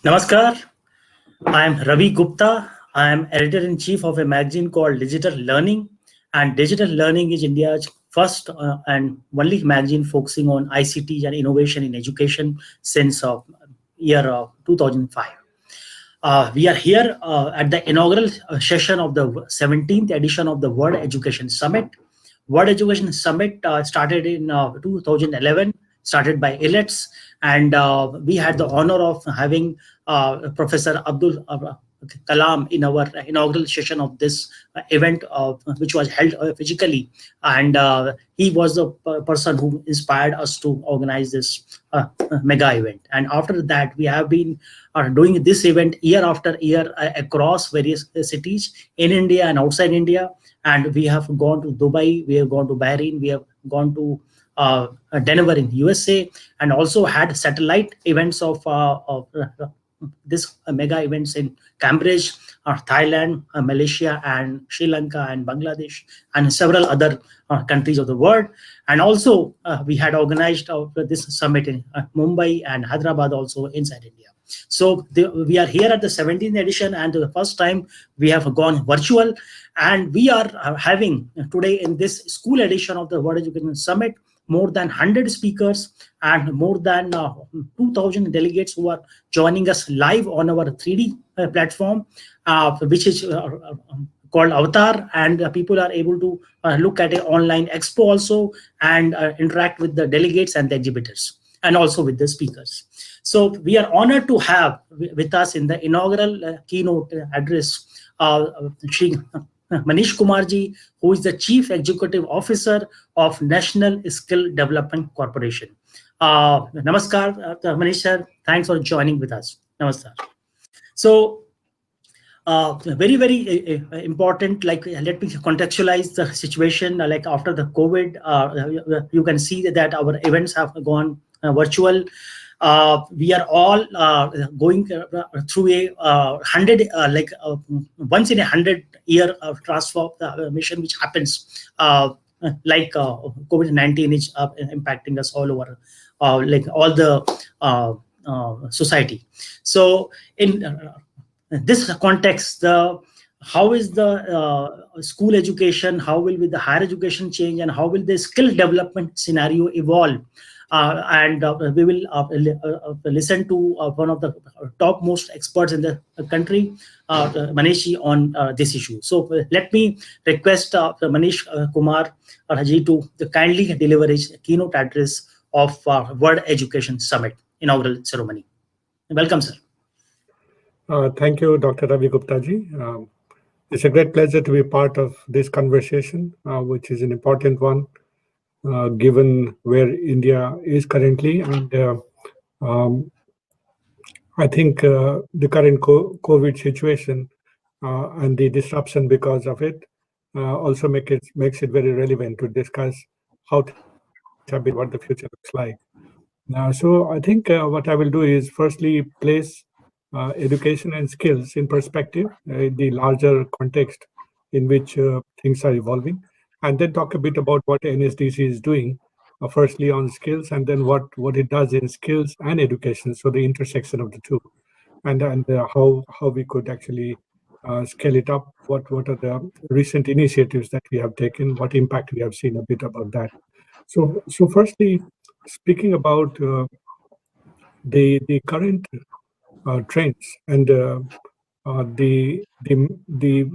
Namaskar. I am Ravi Gupta. I am editor-in-chief of a magazine called Digital Learning. And Digital Learning is India's first and only magazine focusing on ICT and innovation in education since year 2005. We are here at the inaugural session of the 17th edition of the World Education Summit. World Education Summit started in 2011, started by Elets, and we had the honor of having Professor Abdul Kalam in our inaugural session of this event, which was held physically, and he was the person who inspired us to organize this mega event. And after that, we have been doing this event year after year across various cities in India and outside India. And we have gone to Dubai, we have gone to Bahrain, we have gone to Denver in USA, and also had satellite events of this mega events in Cambridge, Thailand, Malaysia, and Sri Lanka, and Bangladesh, and several other countries of the world. And also, we had organized this summit in Mumbai and Hyderabad, also inside India. So we are here at the 17th edition, and the first time we have gone virtual. And we are having today in this school edition of the World Education Summit more than 100 speakers and more than 2,000 delegates who are joining us live on our 3D platform, which is called Avatar, and people are able to look at an online expo also and interact with the delegates and the exhibitors, and also with the speakers. So we are honored to have with us in the inaugural keynote address Shri Manish Kumarji, who is the Chief Executive Officer of National Skill Development Corporation. Namaskar, Manish sir. Thanks for joining with us. Namaskar. So, very, very important, like, let me contextualize the situation. Like, after the COVID, you can see that our events have gone virtual. We are all going through a once in 100-year transformation, which happens like COVID-19 is impacting us all over, like all the society. So in this context, how is the school education, how will the higher education change, and how will the skill development scenario evolve? And we will listen to one of the topmost experts in the country, Manish, on this issue. So let me request Manish Kumar Ji to kindly deliver his keynote address of World Education Summit inaugural ceremony. Welcome, sir. Thank you, Dr. Ravi Gupta ji. It's a great pleasure to be part of this conversation, which is an important one, given where India is currently. And I think the current COVID situation and the disruption because of it also makes it very relevant to discuss how things have been, what the future looks like. So I think what I will do is firstly place education and skills in perspective, the larger context in which things are evolving, and then talk a bit about what NSDC is doing, firstly on skills, and then what it does in skills and education, so the intersection of the two, and how we could actually scale it up, what are the recent initiatives that we have taken, what impact we have seen, a bit about that. So firstly, speaking about the current trends and the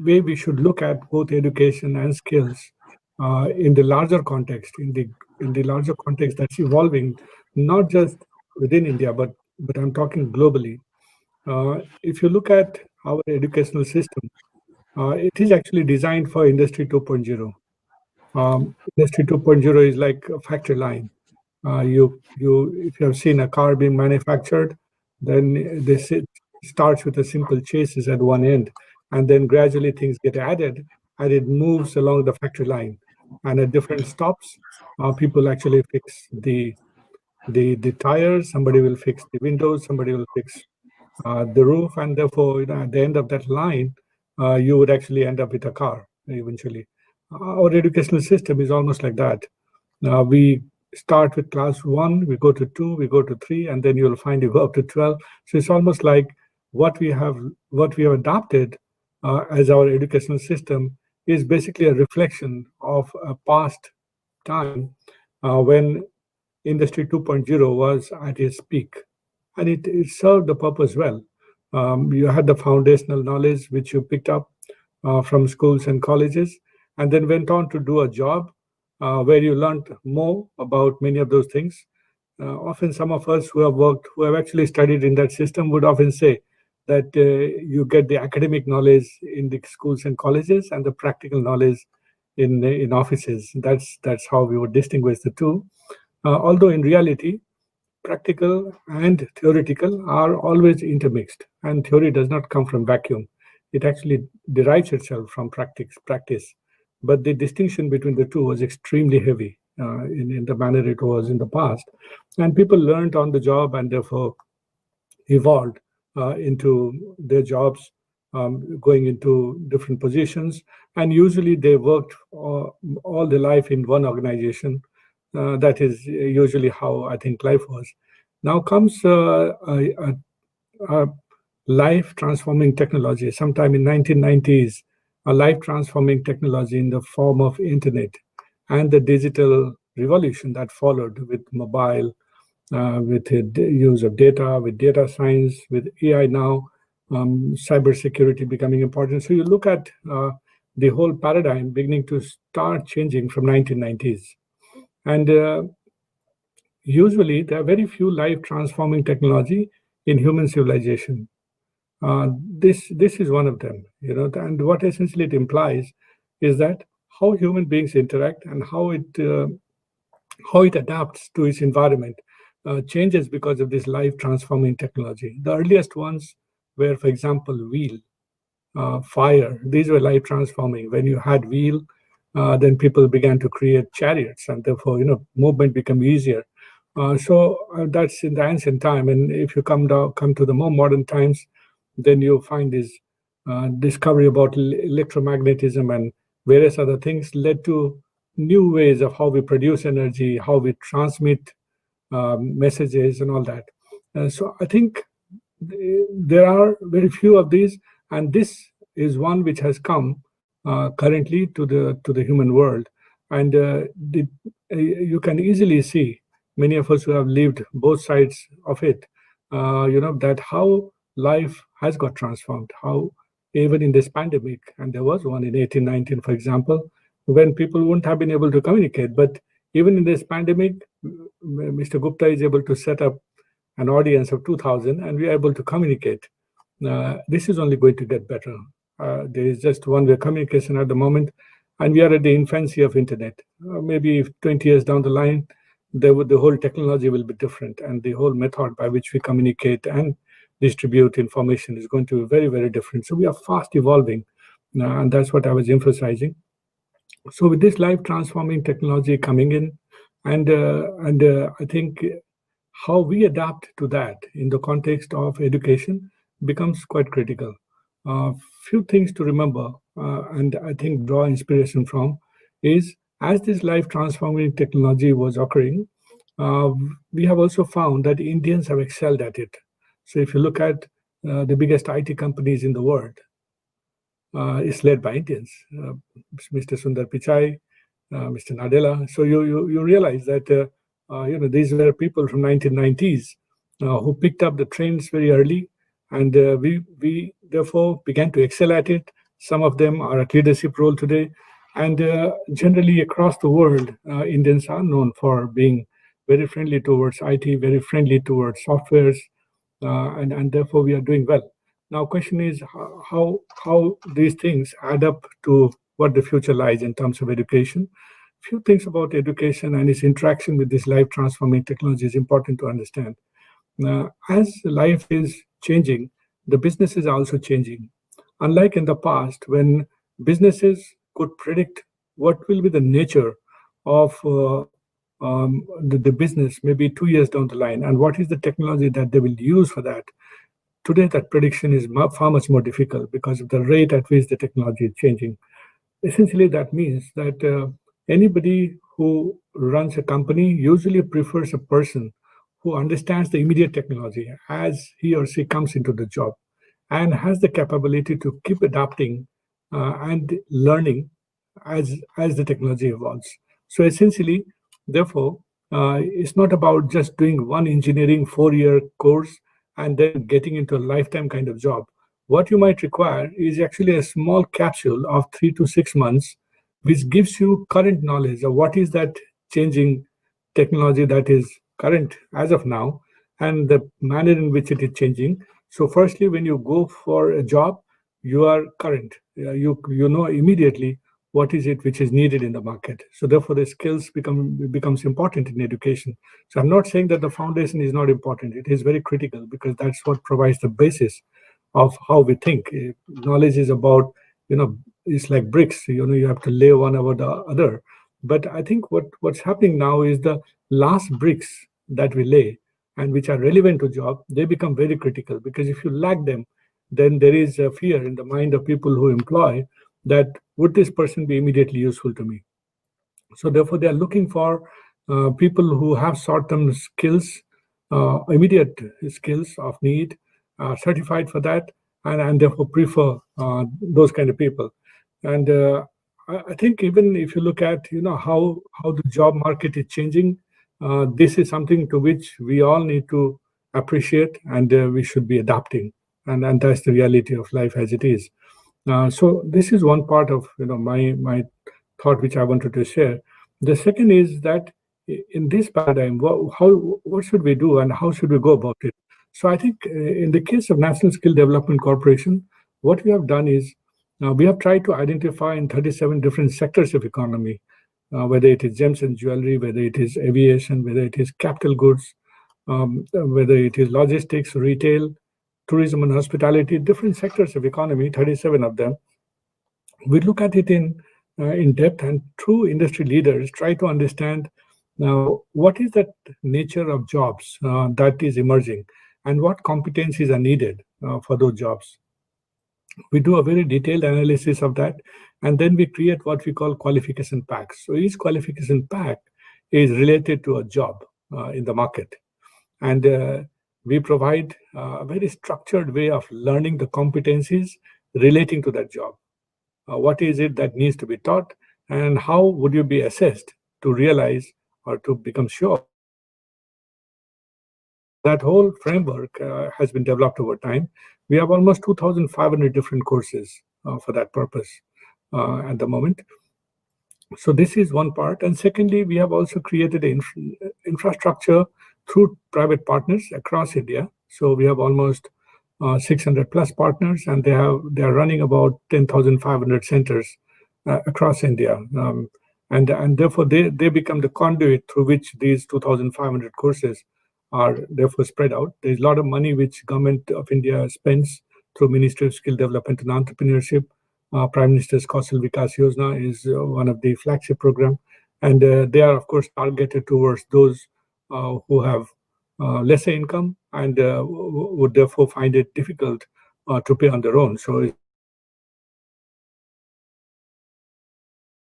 way we should look at both education and skills in the larger context, in the larger context that's evolving, not just within India, but I'm talking globally. If you look at our educational system, it is actually designed for Industry 2.0. Industry 2.0 is like a factory line. If you have seen a car being manufactured, then this starts with a simple chassis at one end, and then gradually things get added, and it moves along the factory line. And at different stops, people actually fix the tires. Somebody will fix the windows. Somebody will fix the roof, and therefore, at the end of that line, you would actually end up with a car eventually. Our educational system is almost like that. We start with class 1, we go to 2, we go to 3, and then you'll find you go up to 12. So it's almost like what we have adopted as our educational system is basically a reflection of a past time when Industry 2.0 was at its peak, and it served the purpose well. You had the foundational knowledge which you picked up from schools and colleges, and then went on to do a job where you learned more about many of those things. Often some of us who have actually studied in that system would often say that you get the academic knowledge in the schools and colleges and the practical knowledge in offices. That's how we would distinguish the two. Although in reality, practical and theoretical are always intermixed, and theory does not come from vacuum. It actually derives itself from practice. But the distinction between the two was extremely heavy in the manner it was in the past. And people learned on the job and therefore evolved into their jobs, going into different positions. And usually they worked all their life in one organization. That is usually how I think life was. Now comes a life transforming technology. Sometime in 1990s, a life transforming technology in the form of internet and the digital revolution that followed with mobile, with the use of data, with data science, with AI now, cybersecurity becoming important. So you look at the whole paradigm beginning to start changing from 1990s. And usually there are very few life transforming technology in human civilization. This is one of them, and what essentially it implies is that how human beings interact and how it adapts to its environment changes because of this life transforming technology. The earliest ones were, for example, wheel, fire. These were life transforming. When you had wheel, then people began to create chariots, and therefore, movement became easier. So that's in the ancient time. And if you come to the more modern times, then you find this discovery about electromagnetism and various other things led to new ways of how we produce energy, how we transmit messages and all that. So I think there are very few of these, and this is one which has come currently to the human world. And you can easily see, many of us who have lived both sides of it, that how life has got transformed, how even in this pandemic, and there was one in 1819, for example, when people wouldn't have been able to communicate. But even in this pandemic, Mr. Gupta is able to set up an audience of 2,000, and we are able to communicate. This is only going to get better. There is just one-way communication at the moment, and we are at the infancy of internet. Maybe 20 years down the line, the whole technology will be different, and the whole method by which we communicate and distribute information is going to be very, very different. So we are fast evolving, and that's what I was emphasizing. So with this life transforming technology coming in, and I think how we adapt to that in the context of education becomes quite critical. Few things to remember, and I think draw inspiration from, is as this life transforming technology was occurring, we have also found that Indians have excelled at it. So if you look at the biggest IT companies in the world, it's led by Indians, Mr. Sundar Pichai, Mr. Nadella. So you realize that these were people from 1990s who picked up the trends very early, and we therefore began to excel at it. Some of them are at leadership role today, and generally across the world, Indians are known for being very friendly towards IT, very friendly towards softwares, and therefore we are doing well. Now, question is how these things add up to what the future lies in terms of education. Few things about education and its interaction with this life transforming technology is important to understand. As life is changing, the businesses are also changing. Unlike in the past, when businesses could predict what will be the nature of the business maybe 2 years down the line, and what is the technology that they will use for that, today that prediction is far much more difficult because of the rate at which the technology is changing. Essentially, that means that anybody who runs a company usually prefers a person who understands the immediate technology as he or she comes into the job and has the capability to keep adapting and learning as the technology evolves. So essentially, therefore, it's not about just doing one engineering 4-year course and then getting into a lifetime kind of job. What you might require is actually a small capsule of 3 to 6 months, which gives you current knowledge of what is that changing technology that is current as of now and the manner in which it is changing. So firstly, when you go for a job, you are current. You know immediately what is it which is needed in the market. So therefore, the skills becomes important in education. So I'm not saying that the foundation is not important. It is very critical because that's what provides the basis of how we think. Knowledge is about, it's like bricks. You have to lay one over the other. But I think what's happening now is the last bricks that we lay and which are relevant to job, they become very critical because if you lack them, then there is a fear in the mind of people who employ that would this person be immediately useful to me? So therefore, they are looking for people who have short-term skills, immediate skills of need, certified for that, and therefore prefer those kind of people. And I think even if you look at how the job market is changing, this is something to which we all need to appreciate, and we should be adapting. And that's the reality of life as it is. So this is one part of my thought which I wanted to share. The second is that in this paradigm, what should we do and how should we go about it? So I think in the case of National Skill Development Corporation, what we have done is we have tried to identify in 37 different sectors of economy, whether it is gems and jewelry, whether it is aviation, whether it is capital goods, whether it is logistics, retail, tourism and hospitality, different sectors of economy, 37 of them. We look at it in depth and through industry leaders try to understand now what is that nature of jobs that is emerging and what competencies are needed for those jobs. We do a very detailed analysis of that, and then we create what we call qualification packs. So each qualification pack is related to a job in the market, and we provide a very structured way of learning the competencies relating to that job. What is it that needs to be taught, and how would you be assessed to realize or to become sure? That whole framework has been developed over time. We have almost 2,500 different courses for that purpose at the moment. So this is one part. And secondly, we have also created an infrastructure through private partners across India. So we have almost 600 plus partners, and they are running about 10,500 centers across India. And therefore, they become the conduit through which these 2,500 courses are therefore spread out. There's a lot of money which Government of India spends through Ministry of Skill Development and Entrepreneurship. Prime Minister's Kaushal Vikas Yojana is one of the flagship program, and they are of course targeted towards those who have lesser income and would therefore find it difficult to pay on their own. So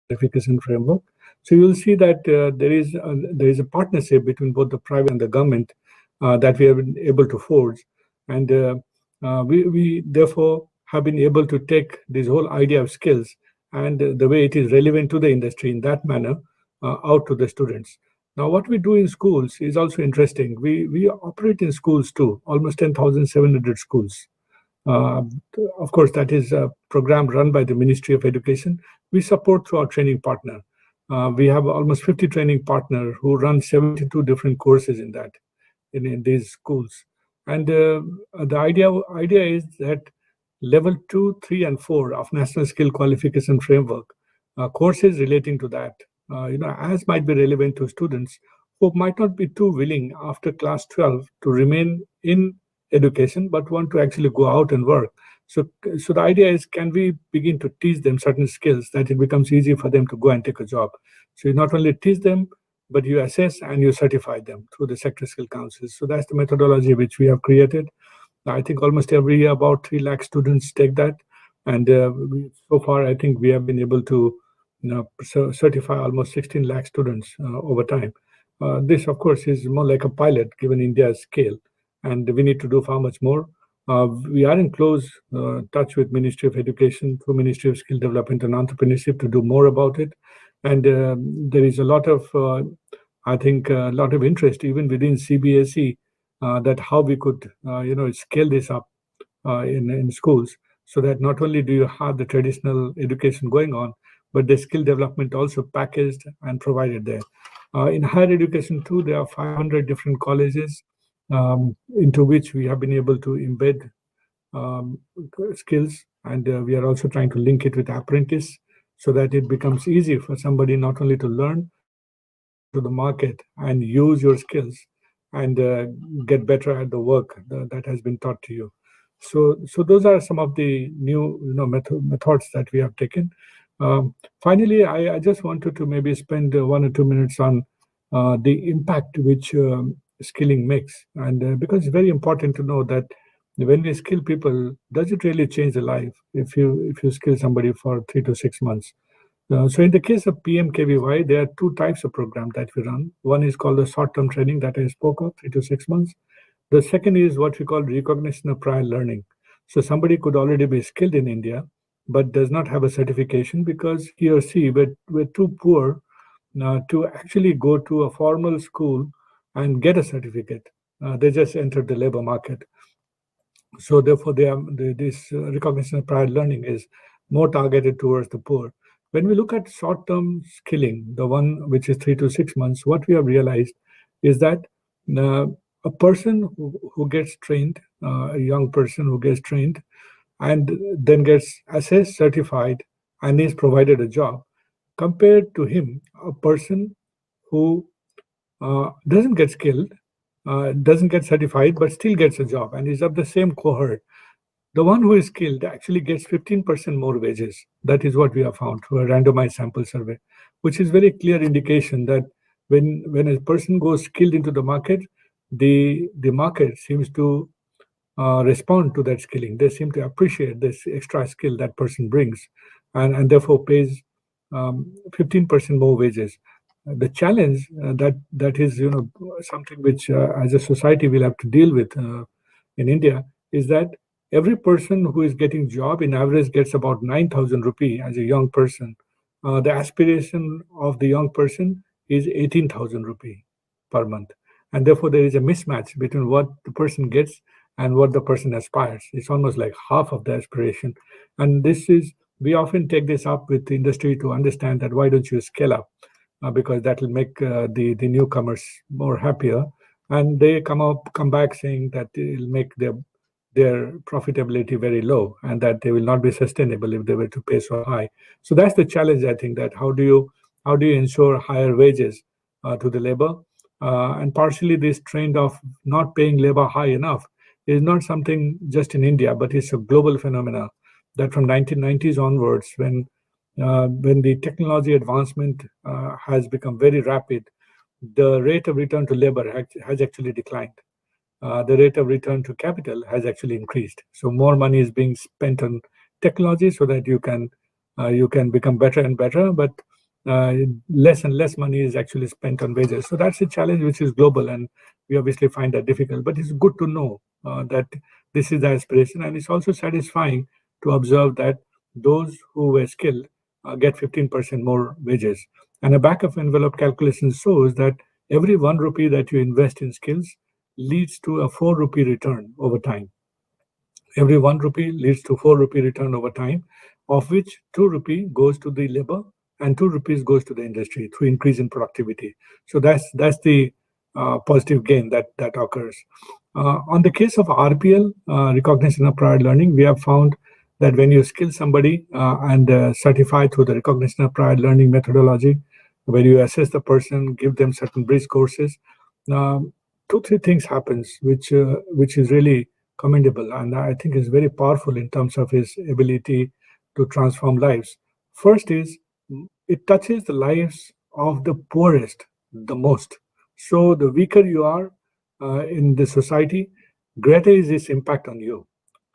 qualification framework. So you will see that there is a partnership between both the private and the government that we have been able to forge, and we therefore have been able to take this whole idea of skills and the way it is relevant to the industry in that manner out to the students. Now, what we do in schools is also interesting. We operate in schools too, almost 10,700 schools. Of course, that is a program run by the Ministry of Education. We support through our training partner. We have almost 50 training partners who run 72 different courses in these schools. And the idea is that level 2, 3, and 4 of National Skill Qualification Framework courses relating to that, as might be relevant to students who might not be too willing after class 12 to remain in education, but want to actually go out and work. So the idea is, can we begin to teach them certain skills that it becomes easy for them to go and take a job? So you not only teach them, but you assess and you certify them through the sector skill councils. So that's the methodology which we have created. I think almost every year about 3 lakh students take that. And so far, I think we have been able to certify almost 16 lakh students over time. This, of course, is more like a pilot given India's scale, and we need to do far much more. We are in close touch with Ministry of Education through Ministry of Skill Development and Entrepreneurship to do more about it. And there is a lot of, I think, a lot of interest even within CBSE that how we could, scale this up in schools, so that not only do you have the traditional education going on, but the skill development also packaged and provided there. In higher education too, there are 500 different colleges into which we have been able to embed um, skills, and we are also trying to link it with apprentice so that it becomes easy for somebody not only to learn but to go into the market and use your skills and get better at the work that has been taught to you. So those are some of the new methods that we have taken. Finally, I just wanted to maybe spend 1 or 2 minutes on the impact which skilling makes, and because it's very important to know that when we skill people, does it really change the life if you skill somebody for 3 to 6 months? So in the case of PMKVY, there are two types of program that we run. One is called the short-term training that I spoke of, 3 to 6 months. The second is what we call recognition of prior learning. So somebody could already be skilled in India, but does not have a certification because he or she were too poor to actually go to a formal school and get a certificate. They just entered the labor market. So therefore, this recognition of prior learning is more targeted towards the poor. When we look at short-term skilling, the one which is 3 to 6 months, what we have realized is that uh, a person who gets trained, a young person who gets trained, and then gets assessed, certified, and is provided a job, compared to him, a person who doesn't get skilled, doesn't get certified, but still gets a job and is of the same cohort, the one who is skilled actually gets 15% more wages. That is what we have found through a randomized sample survey, which is very clear indication that when a person goes skilled into the market, the market seems to respond to that skilling. They seem to appreciate this extra skill that person brings, and therefore pays 15% more wages. The challenge that is something which as a society we'll have to deal with in India is that every person who is getting job in average gets about 9,000 rupee as a young person. The aspiration of the young person is 18,000 rupee per month, and therefore there is a mismatch between what the person gets and what the person aspires. It's almost like half of the aspiration. And this is, we often take this up with the industry to understand that why don't you scale up? Because that will make the newcomers more happier. And they come back saying that it'll make their profitability very low and that they will not be sustainable if they were to pay so high. So that's the challenge, I think, that how do you ensure higher wages to the labor? And partially this trend of not paying labor high enough is not something just in India, but it's a global phenomena that from 1990s onwards, when the technology advancement has become very rapid, the rate of return to labor has actually declined. The rate of return to capital has actually increased. So more money is being spent on technology so that you can become better and better, but uh, less and less money is actually spent on wages. So that's a challenge which is global, and we obviously find that difficult. But it's good to know that this is the aspiration, and it's also satisfying to observe that those who were skilled get 15% more wages. And a back of envelope calculation shows that every 1 rupee that you invest in skills leads to a 4 rupee return over time. Every 1 rupee leads to 4 rupee return over time, of which 2 rupee goes to the labor and 2 rupees goes to the industry through increase in productivity. So that's the positive gain that occurs. On the case of RPL, recognition of prior learning, we have found that when you skill somebody and certify through the recognition of prior learning methodology, where you assess the person, give them certain bridge courses, um, 2 3 things happens, which is really commendable, and I think is very powerful in terms of his ability to transform lives. First is it touches the lives of the poorest the most. So the weaker you are in the society, greater is its impact on you.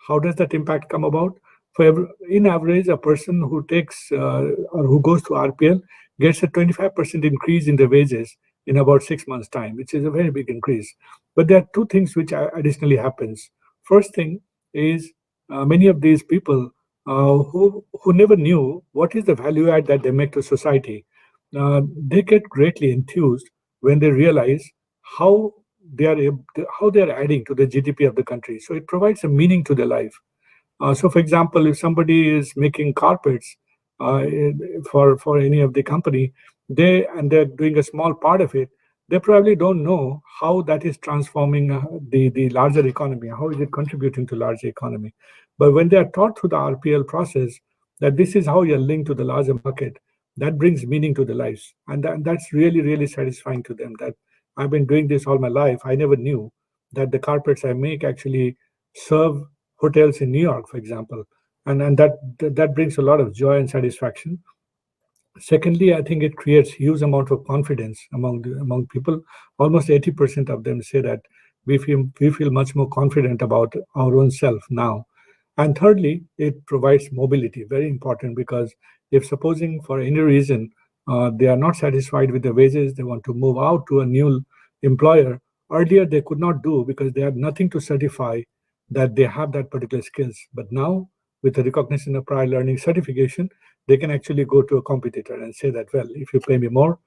How does that impact come about? in average, a person who takes or who goes to RPL gets a 25% increase in the wages in about 6 months' time, which is a very big increase. But there are two things which additionally happens. First thing is many of these people who never knew what is the value add that they make to society, they get greatly enthused when they realize how how they are adding to the GDP of the country. So it provides a meaning to their life. So, for example, if somebody is making carpets for any of the company, they're doing a small part of it. They probably don't know how that is transforming the larger economy. How is it contributing to larger economy? But when they are taught through the RPL process that this is how you're linked to the larger market, that brings meaning to their lives, and that's really really satisfying to them. That I've been doing this all my life. I never knew that the carpets I make actually serve hotels in New York, for example, and that brings a lot of joy and satisfaction. Secondly, I think it creates huge amount of confidence among people. Almost 80% of them say that we feel much more confident about our own self now. And thirdly, it provides mobility, very important, because if supposing for any reason they are not satisfied with the wages, they want to move out to a new employer. Earlier they could not do because they had nothing to certify that they have that particular skills. But now, with the recognition of prior learning certification, they can actually go to a competitor and say that, well, if you pay me more,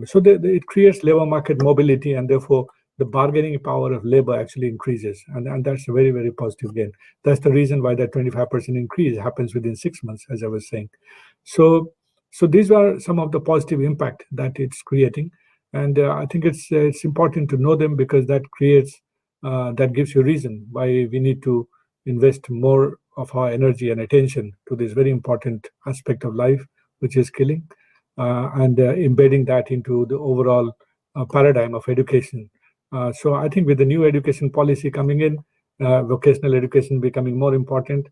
so it creates labor market mobility, and therefore the bargaining power of labor actually increases, and that's a very very positive gain. That's the reason why that 25% increase happens within 6 months, as I was saying. So these are some of the positive impact that it's creating, and I think it's important to know them, because that gives you reason why we need to invest more of our energy and attention to this very important aspect of life, which is skilling, and embedding that into the overall paradigm of education. So I think with the new education policy coming in, vocational education becoming more important,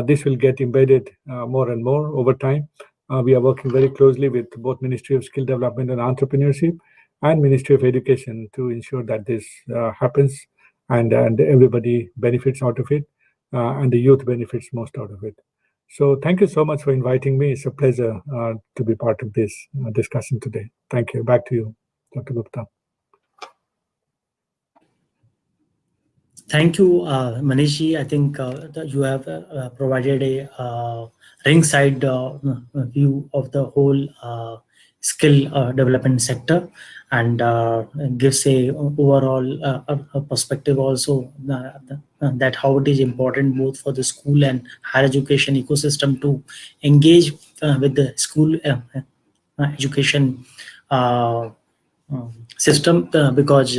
this will get embedded more and more over time. We are working very closely with both Ministry of Skill Development and Entrepreneurship and Ministry of Education to ensure that this happens, and everybody benefits out of it, and the youth benefits most out of it. So thank you so much for inviting me. It's a pleasure to be part of this discussion today. Thank you. Back to you, Dr. Gupta. Thank you, Manishi. I think that you have provided a ringside view of the whole skill development sector, and gives a overall perspective also that how it is important both for the school and higher education ecosystem to engage with the school education system, because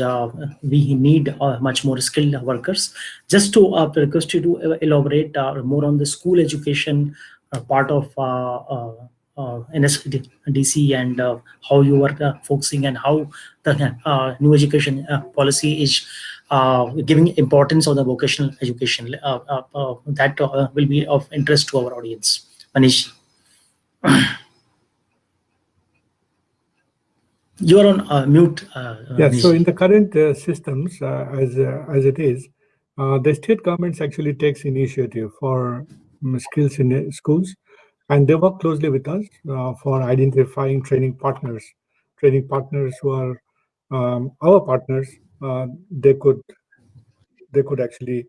we need much more skilled workers. Just to request you to elaborate more on the school education part of NSDC, and how you are focusing, and how the new education policy is giving importance on the vocational education. That will be of interest to our audience. Manish. You are on mute. Yeah, so in the current systems, as it is, the state governments actually takes initiative for skills in schools, and they work closely with us for identifying training partners who are our partners. They could actually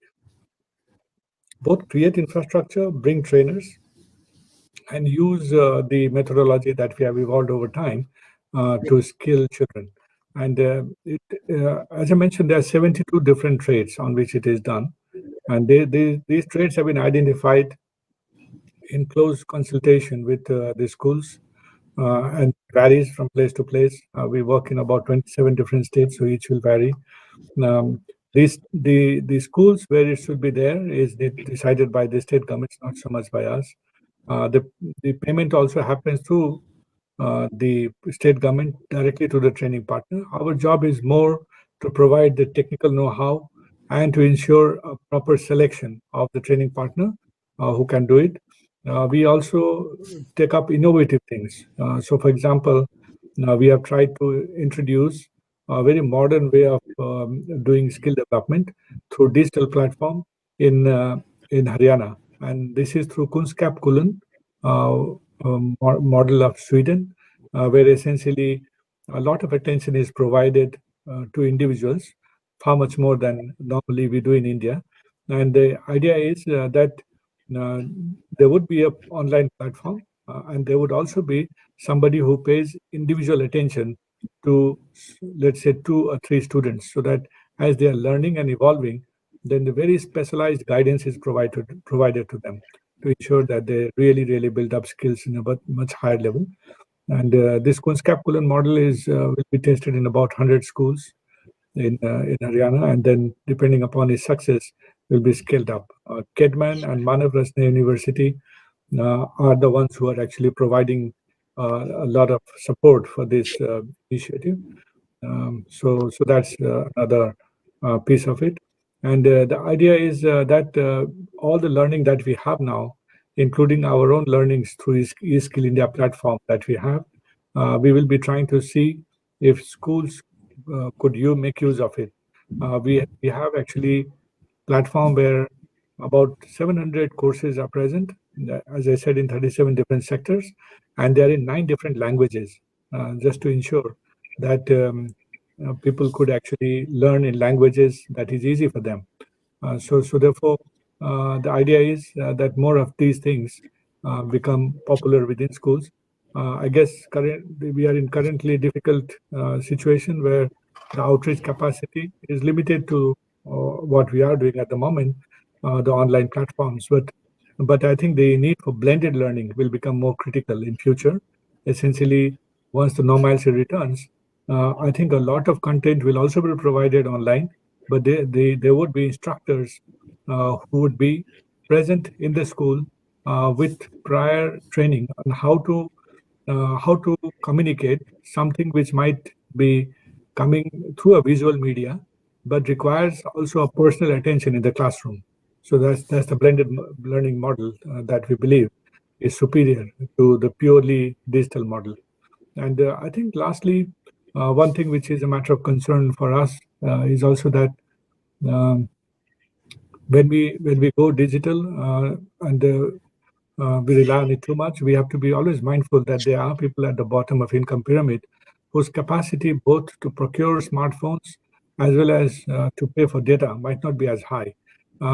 both create infrastructure, bring trainers, and use the methodology that we have evolved over time to skill children. And as I mentioned, there are 72 different trades on which it is done. And these trades have been identified in close consultation with the schools, and varies from place to place. We work in about 27 different states, so each will vary. The schools where it should be there is decided by the state governments, not so much by us. The payment also happens through the state government directly to the training partner. Our job is more to provide the technical know-how and to ensure a proper selection of the training partner who can do it. We also take up innovative things. So, for example, we have tried to introduce a very modern way of doing skill development through digital platform in Haryana. and this is through Kunskapsskolan model of Sweden, where essentially a lot of attention is provided to individuals, far much more than normally we do in India. And the idea is that uh, there would be a online platform, and there would also be somebody who pays individual attention to, let's say, 2 or 3 students, so that as they are learning and evolving, then the very specialized guidance is provided to them to ensure that they really build up skills in a much higher level. And this Kunskapsskolan model is will be tested in about 100 schools in Haryana, and then depending upon its success, will be scaled up. Kedman and Manav Rasne University are the ones who are actually providing a lot of support for this initiative. So that's another piece of it. And the idea is that all the learning that we have now, including our own learnings through eSkill India platform that we have, we will be trying to see if schools could you make use of it. We have actually platform where about 700 courses are present, as I said, in 37 different sectors, and they are in 9 different languages, just to ensure that people could actually learn in languages that is easy for them. So therefore, the idea is that more of these things become popular within schools. I guess we are in currently difficult situation where the outreach capacity is limited to what we are doing at the moment, the online platforms. But I think the need for blended learning will become more critical in future. Essentially, once the normalcy returns, I think a lot of content will also be provided online, but there would be instructors who would be present in the school with prior training on how to communicate something which might be coming through a visual media, but requires also a personal attention in the classroom. So that's the blended learning model that we believe is superior to the purely digital model. And I think lastly, one thing which is a matter of concern for us is also that um, when we go digital and we rely on it too much, we have to be always mindful that there are people at the bottom of income pyramid whose capacity both to procure smartphones as well as to pay for data might not be as high.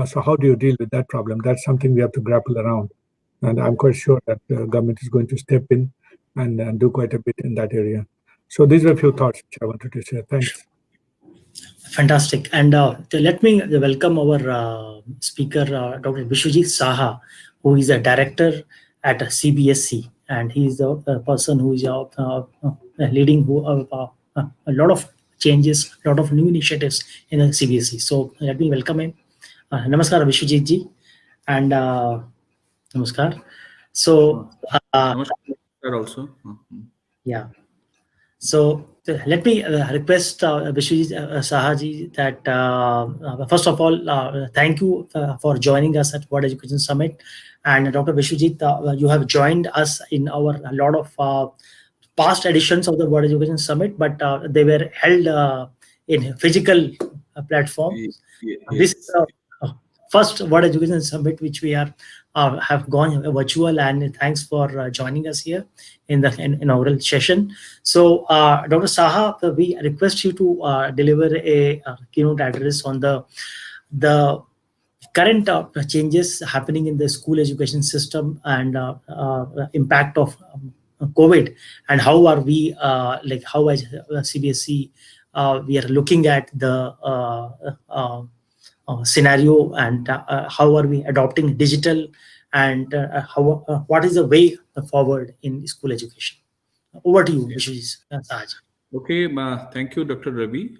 So how do you deal with that problem? That's something we have to grapple around. And I'm quite sure that the government is going to step in and do quite a bit in that area. So these are a few thoughts which I wanted to share. Thanks. Fantastic. And let me welcome our speaker, Dr. Biswajit Saha, who is a director at CBSE, and he is the person who is leading a lot of changes, a lot of new initiatives in the CBSE. So let me welcome him. Namaskar, Biswajit ji, and namaskar. So Namaskar also. yeah. So let me request Biswajit Sahaji that first of all, thank you for joining us at World Education Summit. And Dr. Biswajit, you have joined us in a lot of past editions of the World Education Summit, but they were held in physical platforms. This is Yes. the first World Education Summit which we are have gone virtual, and thanks for joining us here in the inaugural session. So, Dr. Saha, we request you to deliver a keynote address on the current changes happening in the school education system and impact of COVID, and how are we like how as CBSE we are looking at the scenario, and how are we adopting digital, and how what is the way forward in school education. Over to you, Vishwajit Sahaj. Okay, thank you, Dr. Ravi.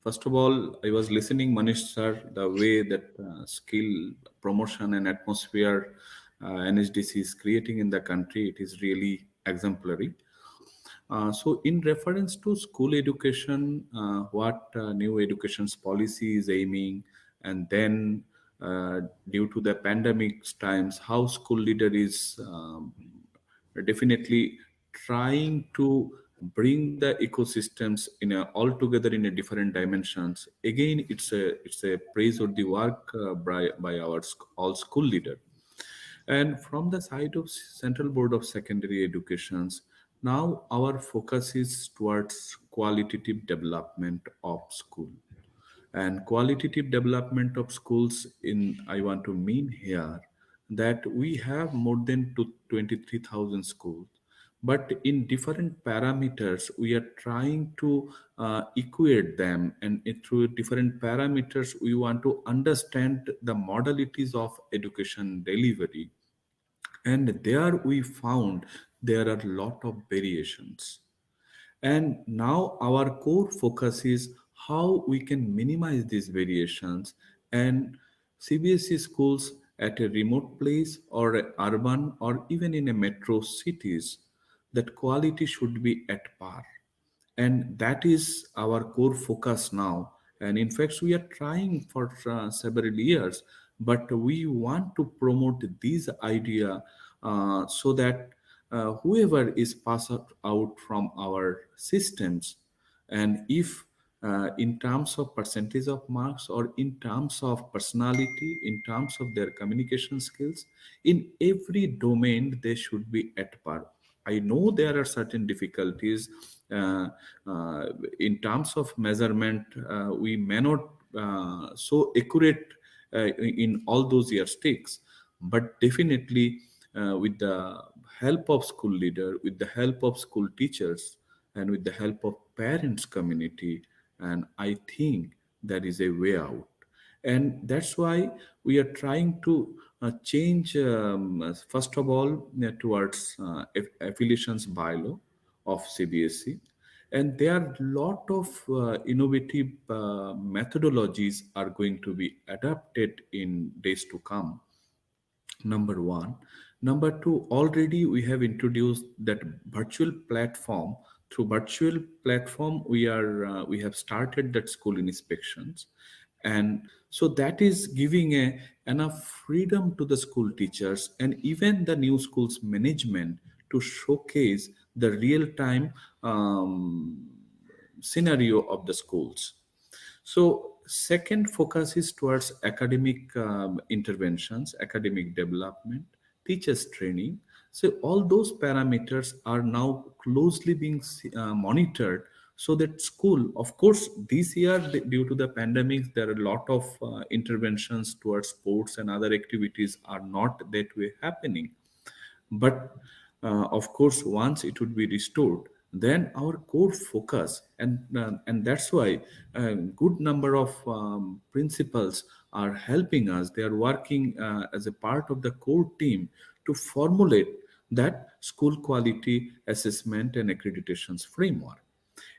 First of all, I was listening, Manish sir, the way that skill promotion and atmosphere NSDC is creating in the country, it is really exemplary. So, in reference to school education, what new education's policy is aiming, and then due to the pandemic times, how school leader is definitely trying to bring the ecosystems in a altogether in a different dimensions. Again, it's a praiseworthy work by our all school leader. And from the side of Central Board of Secondary Educations, now our focus is towards qualitative development of school. And qualitative development of schools in, I want to mean here that we have more than 23,000 schools, but in different parameters we are trying to equate them, and through different parameters we want to understand the modalities of education delivery. And there we found there are a lot of variations. And now our core focus is how we can minimize these variations, and CBSE schools at a remote place or a urban or even in a metro cities, that quality should be at par. And that is our core focus now. And in fact, we are trying for several years, but we want to promote this idea so that whoever is passed out from our systems, and if in terms of percentage of marks or in terms of personality, in terms of their communication skills, in every domain they should be at par. I know there are certain difficulties uh, uh, in terms of measurement. We may not so accurate in all those yardsticks, but definitely with the help of school leader, with the help of school teachers, and with the help of parents community, and I think there is a way out. And that's why we are trying to change first of all towards affiliations bylaw of CBSE. And there are lot of innovative methodologies are going to be adapted in days to come. Number one. Number two, already we have introduced that virtual platform. Through virtual platform we have started that school inspections. And so that is giving enough freedom to the school teachers and even the new schools management to showcase the real time scenario of the schools. So second focus is towards academic interventions, academic development, teachers training. So all those parameters are now closely being monitored, so that school, of course, this year due to the pandemic, there are a lot of interventions towards sports and other activities are not that way happening. But of course, once it would be restored, then our core focus, and that's why a good number of principals are helping us. They are working as a part of the core team to formulate that school quality assessment and accreditations framework.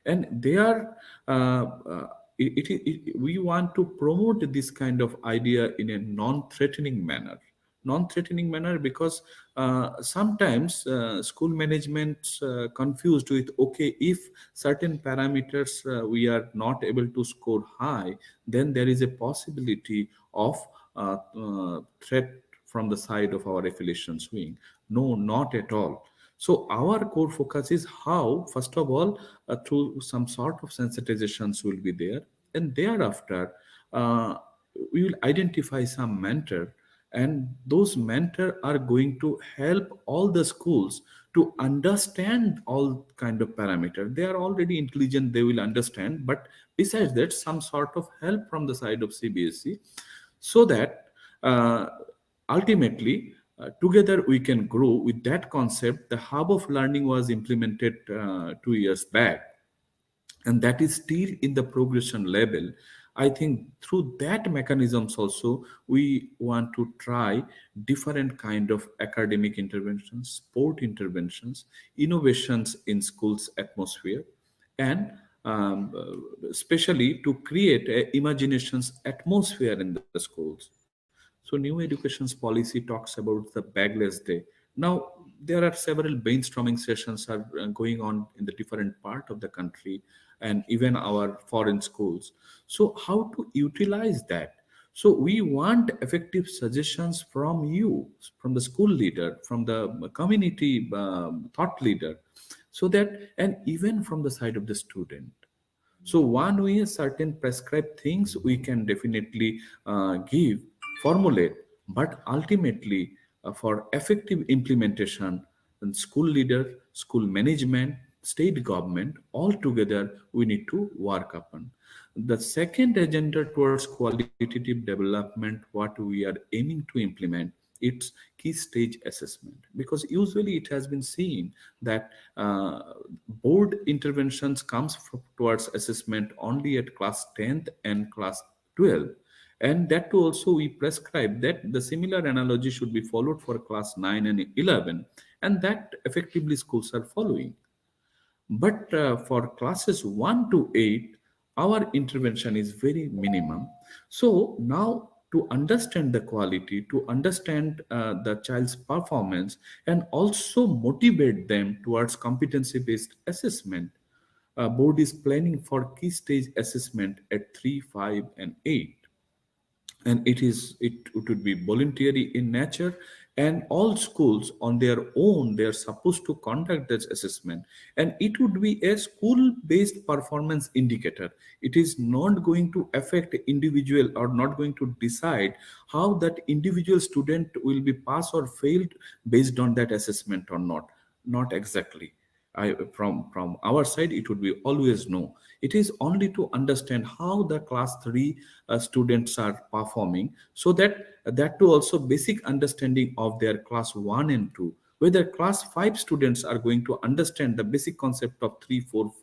And they are we want to promote this kind of idea in a non-threatening manner. Non-threatening manner because sometimes school management confused with, okay, if certain parameters we are not able to score high, then there is a possibility of threat from the side of our affiliations wing. No, not at all. So our core focus is how, first of all, through some sort of sensitizations will be there, and thereafter uh, we will identify some mentor, and those mentor are going to help all the schools to understand all kind of parameter. They are already intelligent; they will understand. But besides that, some sort of help from the side of CBSE, so that uh, ultimately together we can grow with that concept. The hub of learning was implemented 2 years back, and that is still in the progression level. I think through that mechanisms also we want to try different kind of academic interventions, sport interventions, innovations in schools atmosphere, and especially to create a imaginations atmosphere in the schools. So new education's policy talks about the bagless day. Now there are several brainstorming sessions are going on in the different part of the country and even our foreign schools. So how to utilize that? So we want effective suggestions from you, from the school leader, from the community thought leader, so that, and even from the side of the student. So one way, certain prescribed things we can definitely give, formulate, but ultimately for effective implementation, and school leader, school management, state government, all together we need to work upon. The second agenda towards qualitative development, what we are aiming to implement, it's key stage assessment, because usually it has been seen that board interventions comes towards assessment only at class 10th and class 12, and that too also we prescribe that the similar analogy should be followed for class 9 and 11, and that effectively schools are following. But for classes 1 to 8, our intervention is very minimum. So now, to understand the quality, to understand the child's performance, and also motivate them towards competency based assessment, board is planning for key stage assessment at 3, 5, and 8. And it would be voluntary in nature, and all schools on their own, they are supposed to conduct this assessment, and it would be a school based performance indicator. It is not going to affect individual, or not going to decide how that individual student will be pass or failed based on that assessment or not. Not exactly. From our side, it would be always no. It is only to understand how the class 3 students are performing, so that that too also basic understanding of their class 1 and 2, whether class 5 students are going to understand the basic concept of 3, 4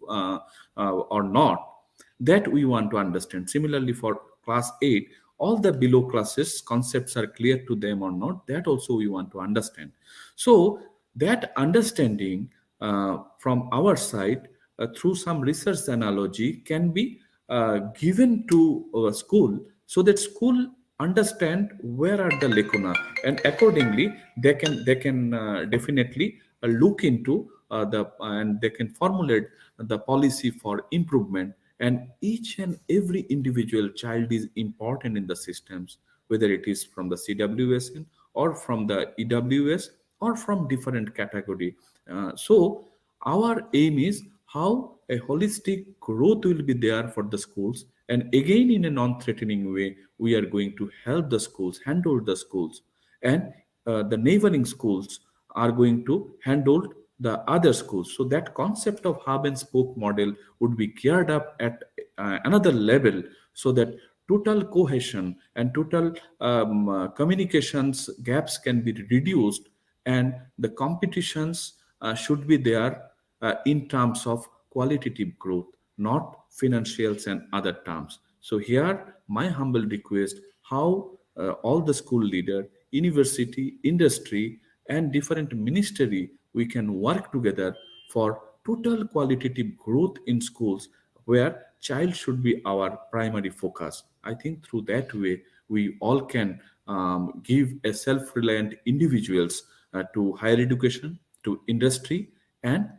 or not, that we want to understand. Similarly for class 8, all the below classes concepts are clear to them or not, that also we want to understand. So that understanding from our side, through some research analogy, can be given to a school, so that school understand where are the lacuna, and accordingly they can definitely look into and they can formulate the policy for improvement. And each and every individual child is important in the systems, whether it is from the CWSN or from the EWS or from different category. So our aim is how a holistic growth will be there for the schools, and again in a non-threatening way we are going to help the schools handle the schools, and the neighboring schools are going to handle the other schools. So that concept of hub and spoke model would be geared up at another level, so that total cohesion and total communications gaps can be reduced, and the competitions should be there in terms of qualitative growth, not financials and other terms. So here, my humble request: how all the school leader, university, industry, and different ministry, we can work together for total qualitative growth in schools, where child should be our primary focus. I think through that way we all can give a self-reliant individuals to higher education, to industry, and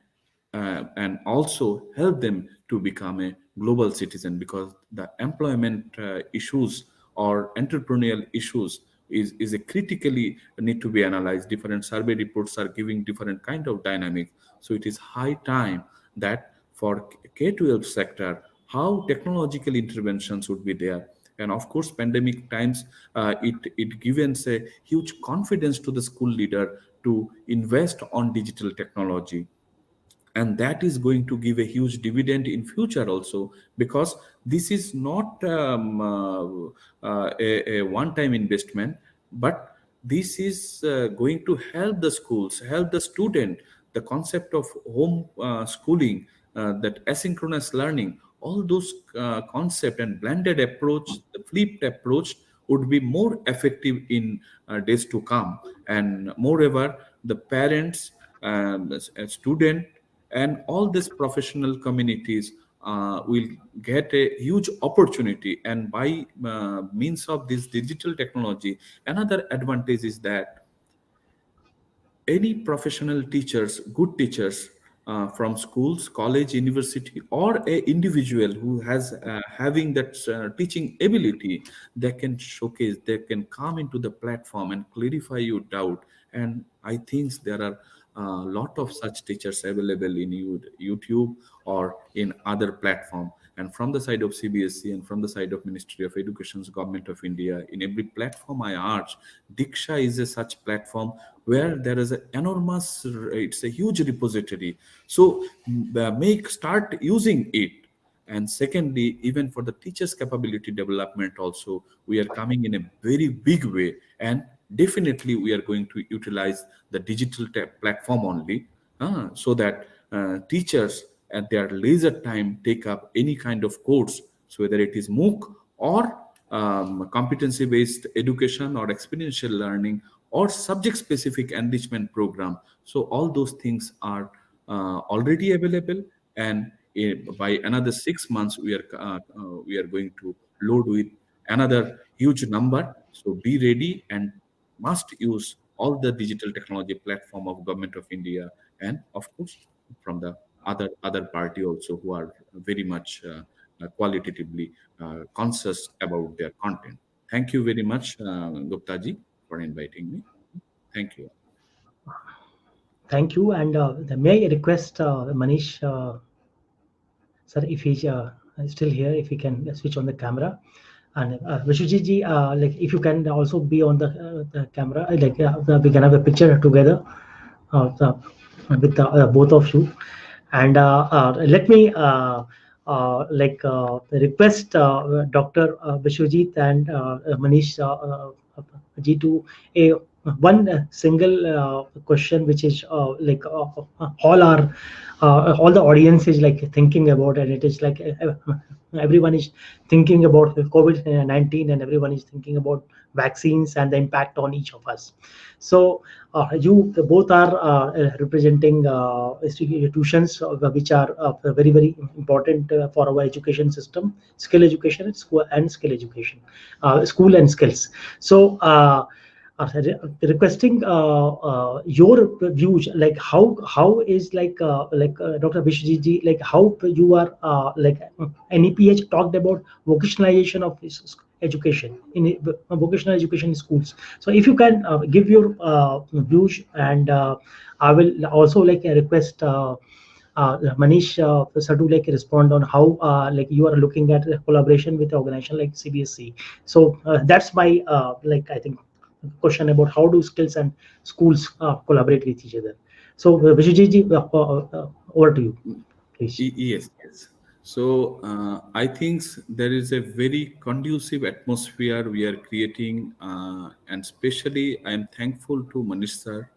also help them to become a global citizen, because the employment issues or entrepreneurial issues is a critically need to be analyzed. Different survey reports are giving different kind of dynamic. So it is high time that for K-12 sector, how technological interventions would be there. And of course, pandemic times, it gives a huge confidence to the school leader to invest on digital technology, and that is going to give a huge dividend in future also, because this is not a one-time investment, but this is going to help the schools, help the student. The concept of home schooling, that asynchronous learning, all those concept and blended approach, the flipped approach would be more effective in days to come. And moreover, the parents, student, and all these professional communities will get a huge opportunity. And by means of this digital technology, another advantage is that any professional teachers, good teachers, from schools, college, university, or a individual who has having that teaching ability, they can showcase, they can come into the platform and clarify your doubt. And I think there are a lot of such teachers available in YouTube or in other platform. And from the side of CBSE and from the side of Ministry of Education, Government of India, in every platform I urge, Diksha is a such platform where there is an enormous, it's a huge repository. So start using it. And secondly, even for the teachers capability development also, we are coming in a very big way, and definitely we are going to utilize the digital platform only, so that teachers at their leisure time take up any kind of course, so whether it is MOOC or competency based education or experiential learning or subject specific enrichment program. So all those things are already available, and by another 6 months we are going to load with another huge number. So be ready and must use all the digital technology platform of Government of India, and of course from the other party also, who are very much qualitatively conscious about their content. Thank you very much, Gupta ji, for inviting me. Thank you. Thank you. And may I request Manish, sir, if he's still here, if he can switch on the camera. And Vishwajit ji, like if you can also be on the camera, we can have a picture together with both of you. And let me request Dr. Biswajit and Manish ji to a one single question, which is all the audience is like thinking about, and it is like everyone is thinking about COVID-19, and everyone is thinking about vaccines and the impact on each of us. So you both are representing institutions which are very, very important for our education system, skill education and skill education, school and skills. So requesting your views, like how is Dr. Vishwajit ji, like how you are NEPH talked about vocationalization of education in vocational education in schools. So if you can give your views, and I will also request Manish sir to respond on how you are looking at collaboration with the organization like CBSE. So that's my I think question about how do skills and schools collaborate with each other. So Vishwajit ji, over to you, please. Yes, yes. So I think there is a very conducive atmosphere we are creating, and especially I am thankful to Manish sir,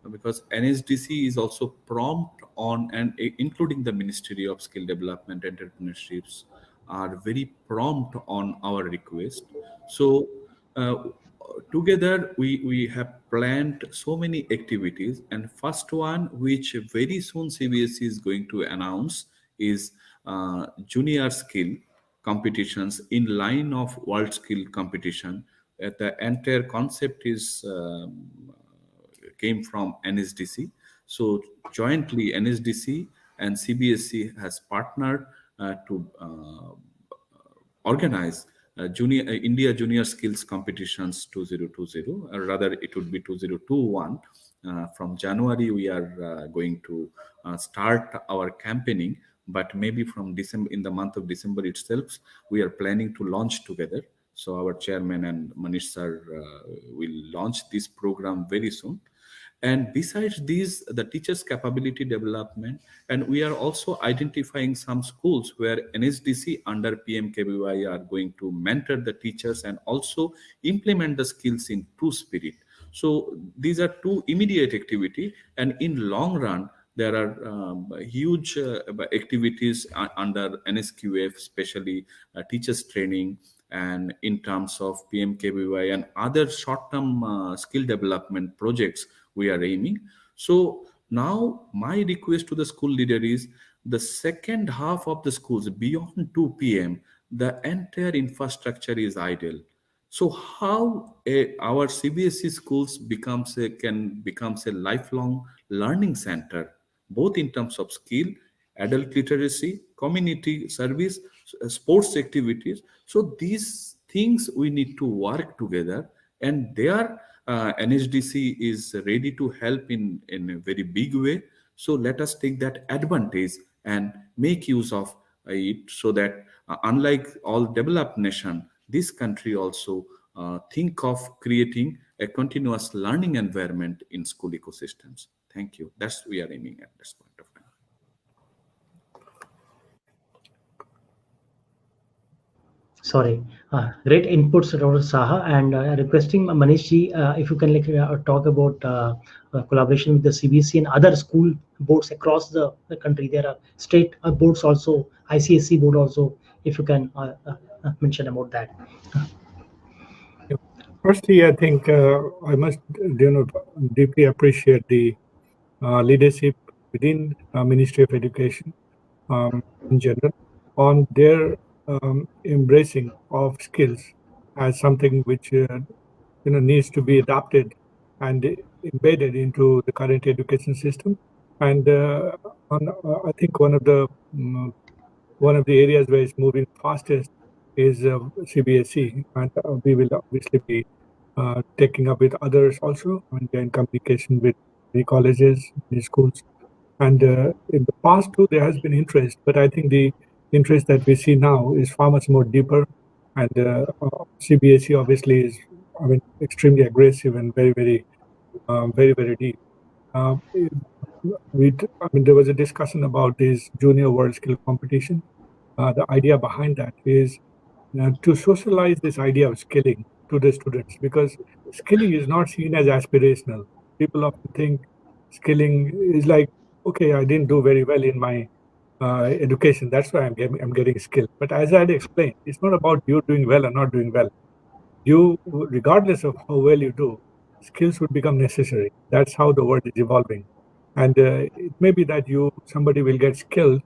because NSDC is also prompt on, and including the Ministry of Skill Development and Entrepreneurships are very prompt on our request. So together we have planned so many activities, and first one which very soon CBSE is going to announce is junior skill competitions in line of world skill competition. The entire concept is came from NSDC. So jointly NSDC and CBSE has partnered to organize India Junior Skills Competitions 2020, or rather it would be 2021. From January, we are going to start our campaigning, but maybe from December, in the month of December itself, we are planning to launch together. So our chairman and Manish sir will launch this program very soon. And besides these, the teachers capability development, and we are also identifying some schools where NSDC under PMKVY are going to mentor the teachers and also implement the skills in true spirit. So these are two immediate activity, and in long run there are huge activities under NSQF, especially teachers training, and in terms of PMKVY and other short-term skill development projects we are aiming. So now my request to the school leader is, the second half of the schools beyond 2 p.m., the entire infrastructure is idle. So how our CBSE schools can becomes a lifelong learning center, both in terms of skill, adult literacy, community service, sports activities. So these things we need to work together, and there NSDC is ready to help in a very big way. So let us take that advantage and make use of it, so that unlike all developed nation, this country also think of creating a continuous learning environment in school ecosystems. Thank you. That's we are aiming at this point of time. Sorry, great inputs, Dr. Saha, and requesting Manish ji, if you can talk about collaboration with the CBSE and other school boards across the country. There are state boards also, ICSE board also. If you can mention about that. Firstly, I think I must deeply appreciate the leadership within Ministry of Education in general on their embracing of skills as something which needs to be adapted and embedded into the current education system. And I think one of the areas where it's moving fastest is CBSE, and we will obviously be taking up with others also, and in communication with the colleges, the schools. And in the past too, there has been interest, but I think the interest that we see now is far much more deeper. And CBSE obviously is, extremely aggressive and very, very deep. There was a discussion about this Junior World Skill Competition. The idea behind that is to socialize this idea of skilling to the students, because skilling is not seen as aspirational. People often think skilling is like, okay, I didn't do very well in my education, that's why I'm getting skilled. But as I had explained, it's not about you doing well or not doing well. You, regardless of how well you do, skills would become necessary. That's how the world is evolving. And it may be that somebody will get skilled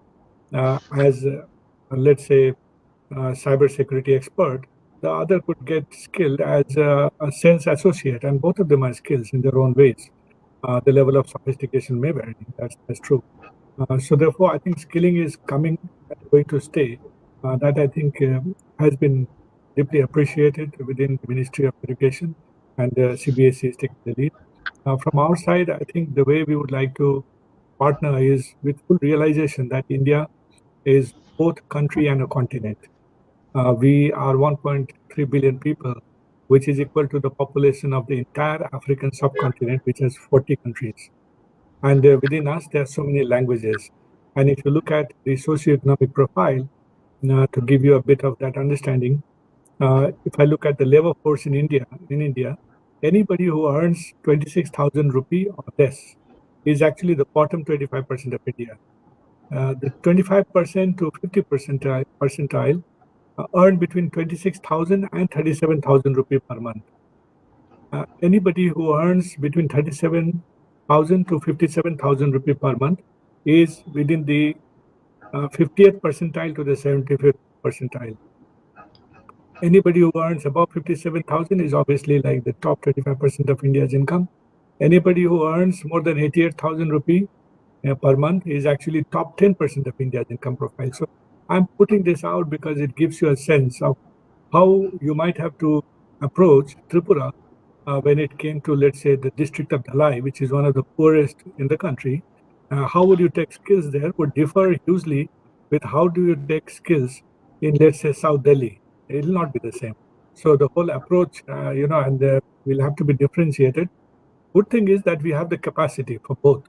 as, let's say, cybersecurity expert. The other could get skilled as a sales associate, and both of them are skills in their own ways. The level of sophistication may vary. That's true. So therefore, I think skilling is coming and going to stay. That I think has been deeply appreciated within the Ministry of Education, and CBSE is taking the lead. From our side, I think the way we would like to partner is with full realization that India is both country and a continent. We are 1.3 billion people, which is equal to the population of the entire African subcontinent, which has 40 countries. And within us, there are so many languages. And if you look at the socioeconomic profile, to give you a bit of that understanding, if I look at the labor force in India, anybody who earns 26,000 rupee or less is actually the bottom 25% of India. The 25% to 50 percentile earn between 26,000 and 37,000 rupee per month. Anybody who earns between 37,000 to 57,000 rupee per month is within the 50th percentile to the 75th percentile. Anybody who earns above 57,000 is obviously like the top 25% of India's income. Anybody who earns more than 88,000 rupee per month is actually top 10% of India's income profile. So I'm putting this out because it gives you a sense of how you might have to approach Tripura when it came to, let's say, the district of Dhalai, which is one of the poorest in the country. How would you take skills there would differ hugely with how do you take skills in, let's say, South Delhi. It will not be the same. So the whole approach, and will have to be differentiated. Good thing is that we have the capacity for both.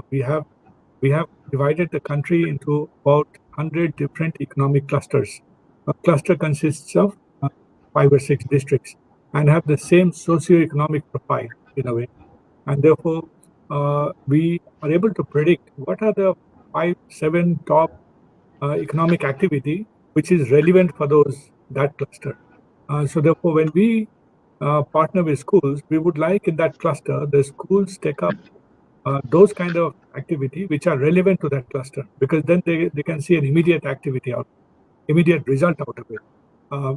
We have divided the country into about 100 different economic clusters. A cluster consists of 5 or 6 districts and have the same socio-economic profile in a way. And therefore, we are able to predict what are the 5-7 top economic activity which is relevant for that cluster. So therefore, when we partner with schools, we would like in that cluster, the schools take up those kind of activity which are relevant to that cluster, because then they can see an immediate result out of it.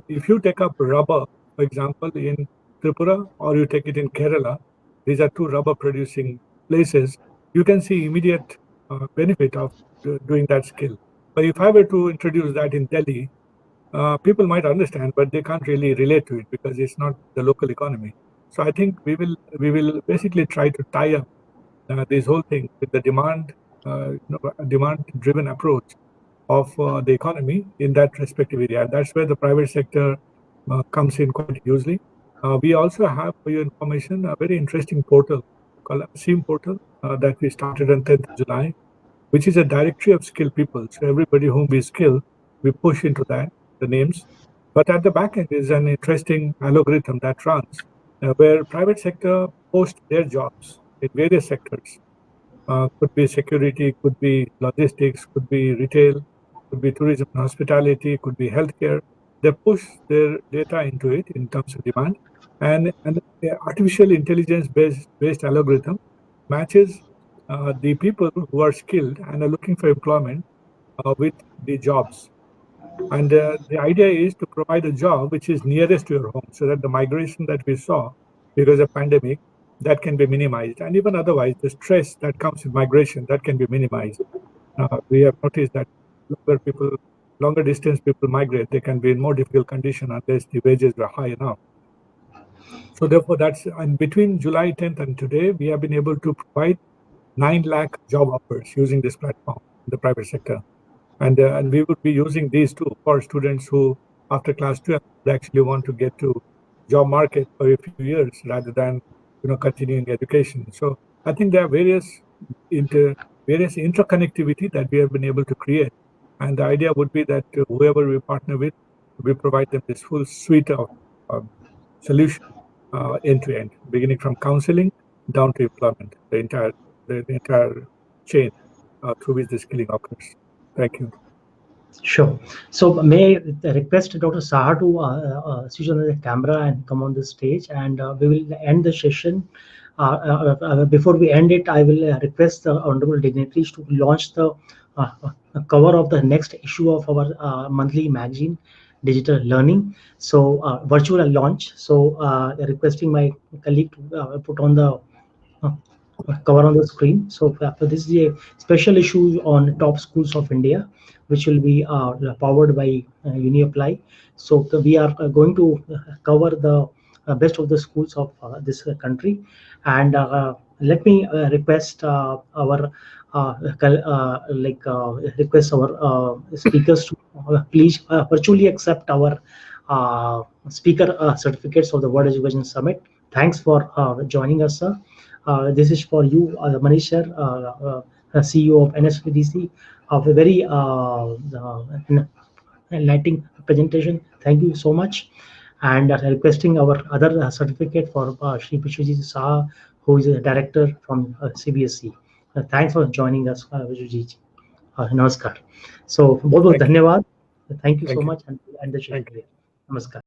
If you take up rubber, for example, in Tripura, or you take it in Kerala, these are 2 rubber producing places, you can see immediate benefit of doing that skill. But if I were to introduce that in Delhi, people might understand, but they can't really relate to it because it's not the local economy. So I think we will basically try to tie up this whole thing with the demand-driven approach of the economy in that respective area. And that's where the private sector comes in quite hugely. We also have, for your information, a very interesting portal called SEAM portal that we started on 10th of July, which is a directory of skilled people. So everybody whom we skill, we push into that, the names. But at the back end is an interesting algorithm that runs where private sector posts their jobs in various sectors. Could be security, could be logistics, could be retail, could be tourism and hospitality, could be healthcare. They push their data into it in terms of demand, and the artificial intelligence based algorithm matches the people who are skilled and are looking for employment with the jobs. And the idea is to provide a job which is nearest to your home, so that the migration that we saw because of pandemic, that can be minimized. And even otherwise, the stress that comes with migration, that can be minimized. We have noticed that longer distance people migrate, they can be in more difficult condition unless the wages were high enough. So therefore, and between July 10th and today, we have been able to provide 9 lakh job offers using this platform in the private sector. And we would be using these too for students who, after class 12, would actually want to get to job market for a few years rather than continuing education. So I think there are various interconnectivity that we have been able to create, and the idea would be that whoever we partner with, we provide them this full suite of solution end to end, beginning from counseling down to employment, the entire chain through which the skilling occurs. Thank you. Sure. So may I request Dr. Saha to switch on the camera and come on the stage, and we will end the session. Before we end it, I will request the honorable dignitaries to launch the cover of the next issue of our monthly magazine, Digital Learning. So virtual launch. So requesting my colleague to put on the cover on the screen. So this is a special issue on top schools of India, which will be powered by UniApply. So we are going to cover the best of the schools of this country. And let me request our request our speakers to please virtually accept our speaker certificates of the World Education Summit. Thanks for joining us, sir. This is for you, Manish sir, CEO of NSDC, of a very enlightening presentation. Thank you so much. And requesting our other certificate for Shri Biswajit Saha, who is a director from CBSE. Thanks for joining us, Biswajit. Namaskar. So, बहुत बहुत धन्यवाद. Thank you so much, and the session. Namaskar.